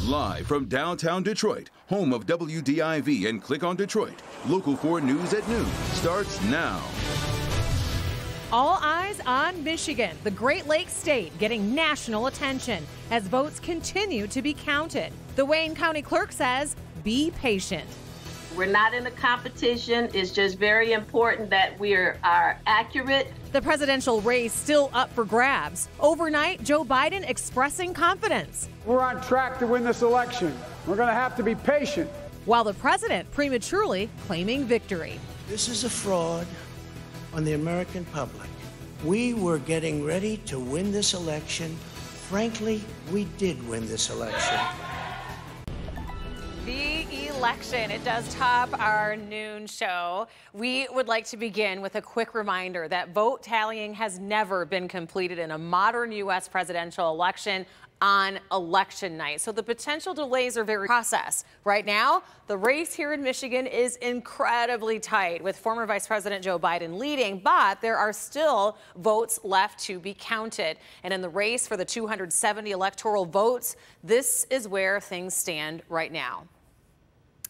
Live from downtown Detroit, home of WDIV and Click on Detroit, Local 4 News at noon starts now. All eyes on Michigan, the Great Lakes state getting national attention as votes continue to be counted. The Wayne County Clerk says, be patient. We're not in a competition. It's just very important that we are accurate. The presidential race still up for grabs. Overnight, Joe Biden expressing confidence. We're on track to win this election. We're going to have to be patient. While the president prematurely claiming victory. This is a fraud on the American public. We were getting ready to win this election. Frankly, we did win this election. The election, it does top our noon show. We would like to begin with a quick reminder that vote tallying has never been completed in a modern U.S. presidential election on election night. So the potential delays are very process. Right now, the race here in Michigan is incredibly tight with former Vice President Joe Biden leading, but there are still votes left to be counted. And in the race for the 270 electoral votes, this is where things stand right now.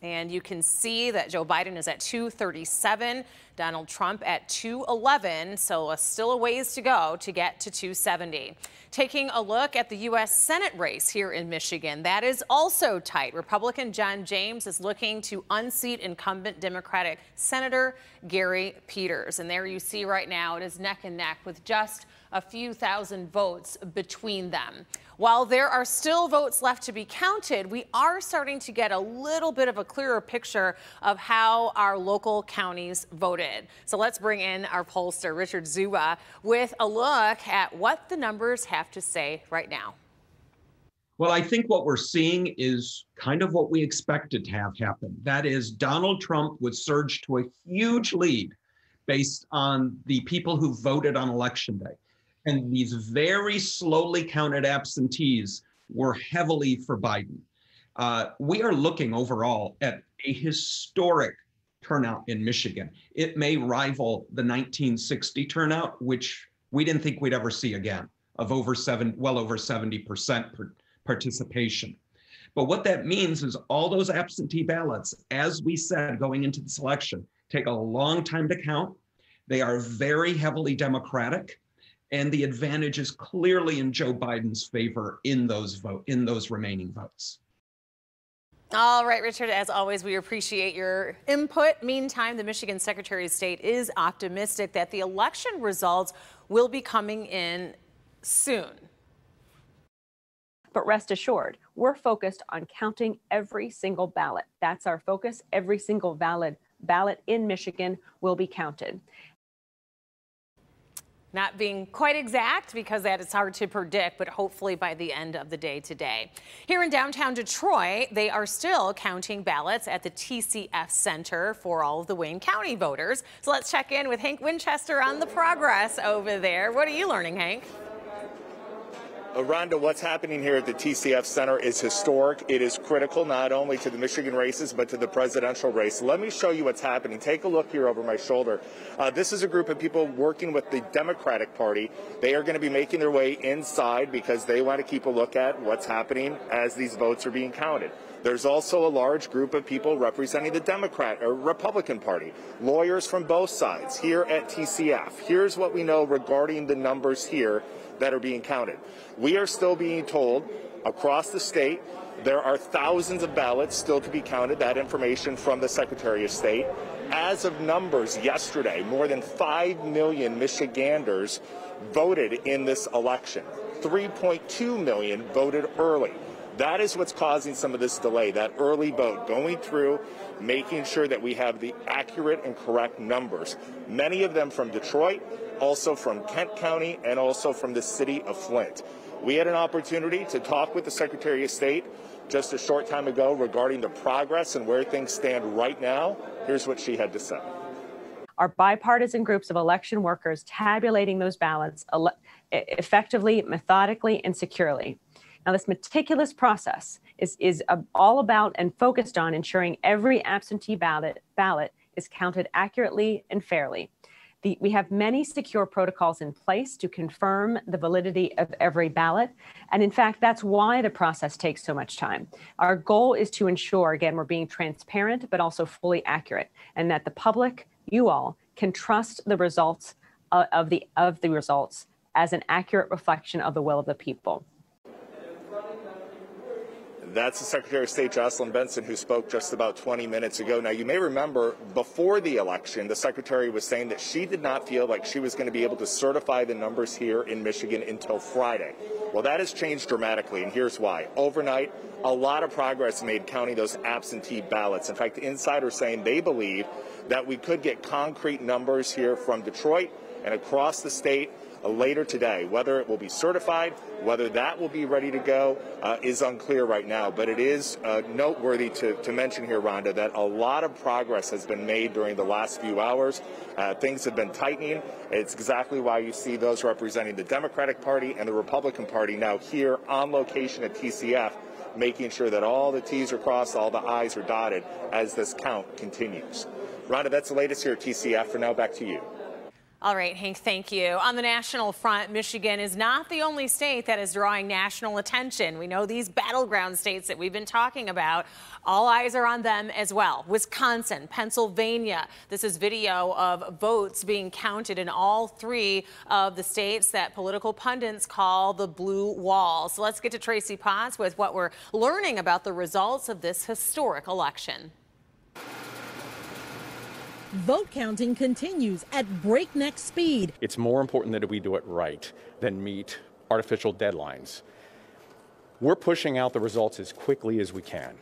And you can see that Joe Biden is at 237, Donald Trump at 211, so still a ways to go to get to 270. Taking a look at the U.S. Senate race here in Michigan, that is also tight. Republican John James is looking to unseat incumbent Democratic Senator Gary Peters. And there you see right now it is neck and neck with just a few thousand votes between them. While there are still votes left to be counted, we are starting to get a little bit of a clearer picture of how our local counties voted. So let's bring in our pollster, Richard Zuba, with a look at what the numbers have to say right now. Well, I think what we're seeing is kind of what we expected to have happen. That is, Donald Trump would surge to a huge lead based on the people who voted on Election Day. And these very slowly counted absentees were heavily for Biden. We are looking overall at a historic turnout in Michigan. It may rival the 1960 turnout, which we didn't think we'd ever see again, of well over 70% participation. But what that means is all those absentee ballots, as we said going into this election, take a long time to count. They are very heavily Democratic. And the advantage is clearly in Joe Biden's favor in those remaining votes. All right, Richard, as always, we appreciate your input. Meantime, the Michigan Secretary of State is optimistic that the election results will be coming in soon. But rest assured, we're focused on counting every single ballot. That's our focus. Every single valid ballot in Michigan will be counted. Not being quite exact because that is hard to predict, but hopefully by the end of the day today. Here in downtown Detroit, they are still counting ballots at the TCF Center for all of the Wayne County voters. So let's check in with Hank Winchester on the progress over there. What are you learning, Hank? Rhonda, what's happening here at the TCF Center is historic. It is critical not only to the Michigan races, but to the presidential race. Let me show you what's happening. Take a look here over my shoulder. This is a group of people working with the Democratic Party. They are going to be making their way inside because they want to keep a look at what's happening as these votes are being counted. There's also a large group of people representing the Democrat or Republican Party, lawyers from both sides here at TCF. Here's what we know regarding the numbers here that are being counted. We are still being told across the state there are thousands of ballots still to be counted. That information from the Secretary of State. As of numbers yesterday, more than 5 million Michiganders voted in this election. 3.2 million voted early. That is what's causing some of this delay, that early vote, going through, making sure that we have the accurate and correct numbers. Many of them from Detroit, also from Kent County, and also from the city of Flint. We had an opportunity to talk with the Secretary of State just a short time ago regarding the progress and where things stand right now. Here's what she had to say. Our bipartisan groups of election workers tabulating those ballots effectively, methodically, and securely. Now, this meticulous process is all about and focused on ensuring every absentee ballot is counted accurately and fairly. We have many secure protocols in place to confirm the validity of every ballot. And in fact, that's why the process takes so much time. Our goal is to ensure, again, we're being transparent, but also fully accurate, and that the public, you all, can trust the results of the results as an accurate reflection of the will of the people. That's the Secretary of State, Jocelyn Benson, who spoke just about 20 minutes ago. Now, you may remember before the election, the Secretary was saying that she did not feel like she was going to be able to certify the numbers here in Michigan until Friday. Well, that has changed dramatically, and here's why. Overnight, a lot of progress made counting those absentee ballots. In fact, insiders saying they believe that we could get concrete numbers here from Detroit and across the state later today. Whether it will be certified, whether that will be ready to go is unclear right now. But it is noteworthy to mention here, Rhonda, that a lot of progress has been made during the last few hours. Things have been tightening. It's exactly why you see those representing the Democratic Party and the Republican Party now here on location at TCF, making sure that all the T's are crossed, all the I's are dotted as this count continues. Rhonda, that's the latest here at TCF. For now, back to you. All right, Hank, thank you. On the national front, Michigan is not the only state that is drawing national attention. We know these battleground states that we've been talking about. All eyes are on them as well. Wisconsin, Pennsylvania. This is video of votes being counted in all three of the states that political pundits call the blue wall. So let's get to Tracy Potts with what we're learning about the results of this historic election. Vote counting continues at breakneck speed. It's more important that we do it right than meet artificial deadlines. We're pushing out the results as quickly as we can.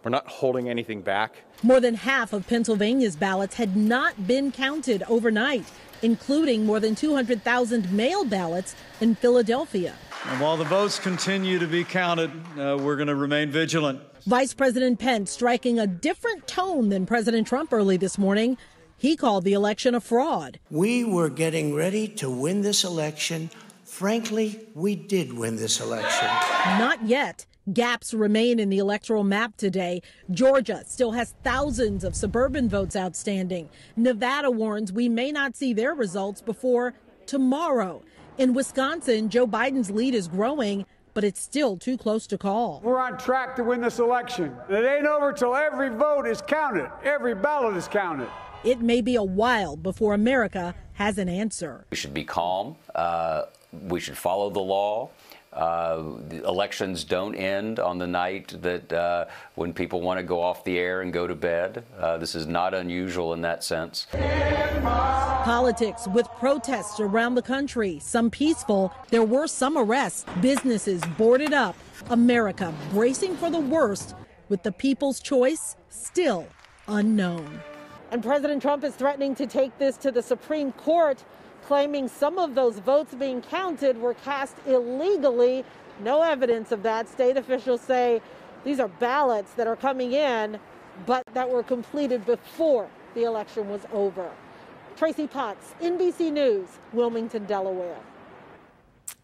We're not holding anything back. More than half of Pennsylvania's ballots had not been counted overnight, including more than 200,000 mail ballots in Philadelphia. And while the votes continue to be counted, we're going to remain vigilant. Vice President Pence striking a different tone than President Trump early this morning. He called the election a fraud. We were getting ready to win this election. Frankly, we did win this election. Not yet. Gaps remain in the electoral map today. Georgia still has thousands of suburban votes outstanding. Nevada warns we may not see their results before tomorrow. In Wisconsin, Joe Biden's lead is growing, but it's still too close to call. We're on track to win this election. It ain't over till every vote is counted. Every ballot is counted. It may be a while before America has an answer. We should be calm. We should follow the law. The elections don't end on the night that when people want to go off the air and go to bed. This is not unusual in that sense. Politics with protests around the country, some peaceful. There were some arrests, businesses boarded up. America bracing for the worst with the people's choice still unknown. And President Trump is threatening to take this to the Supreme Court, claiming some of those votes being counted were cast illegally. No evidence of that. State officials say these are ballots that are coming in, but that were completed before the election was over. Tracy Potts, NBC News, Wilmington, Delaware.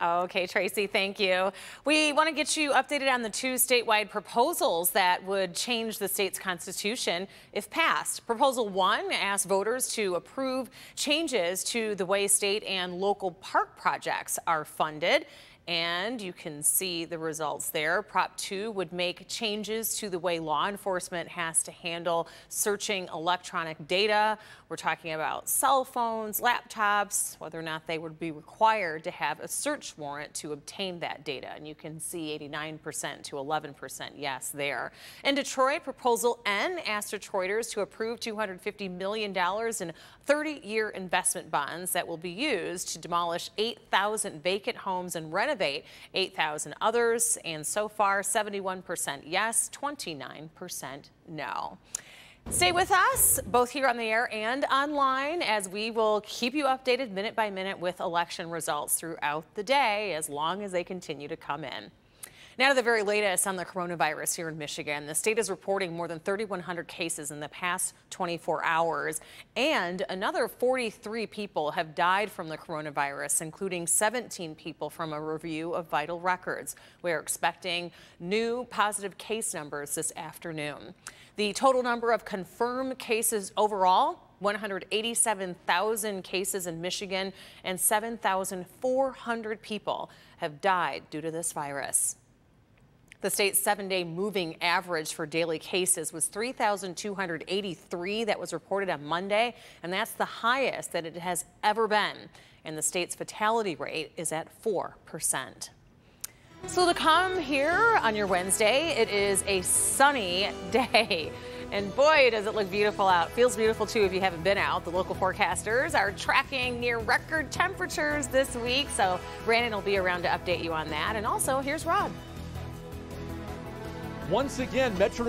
Okay, Tracy, thank you. We want to get you updated on the two statewide proposals that would change the state's constitution if passed. Proposal 1 asks voters to approve changes to the way state and local park projects are funded. And you can see the results there. Prop 2 would make changes to the way law enforcement has to handle searching electronic data. We're talking about cell phones, laptops, whether or not they would be required to have a search warrant to obtain that data. And you can see 89% to 11% yes there. In Detroit, Proposal N asked Detroiters to approve $250 million in 30-year investment bonds that will be used to demolish 8,000 vacant homes and renovate 8,000 others. And so far, 71% yes, 29% no. Stay with us, both here on the air and online, as we will keep you updated minute by minute with election results throughout the day, as long as they continue to come in. Now to the very latest on the coronavirus here in Michigan. The state is reporting more than 3,100 cases in the past 24 hours, and another 43 people have died from the coronavirus, including 17 people from a review of vital records. We're expecting new positive case numbers this afternoon. The total number of confirmed cases overall 187,000 cases in Michigan, and 7,400 people have died due to this virus. The state's 7-day moving average for daily cases was 3,283 that was reported on Monday, and that's the highest that it has ever been. And the state's fatality rate is at 4%. So to come here on your Wednesday, it is a sunny day. And boy, does it look beautiful out. Feels beautiful, too, if you haven't been out. The local forecasters are tracking near record temperatures this week. So Brandon will be around to update you on that. And also, here's Rod. Once again, Metro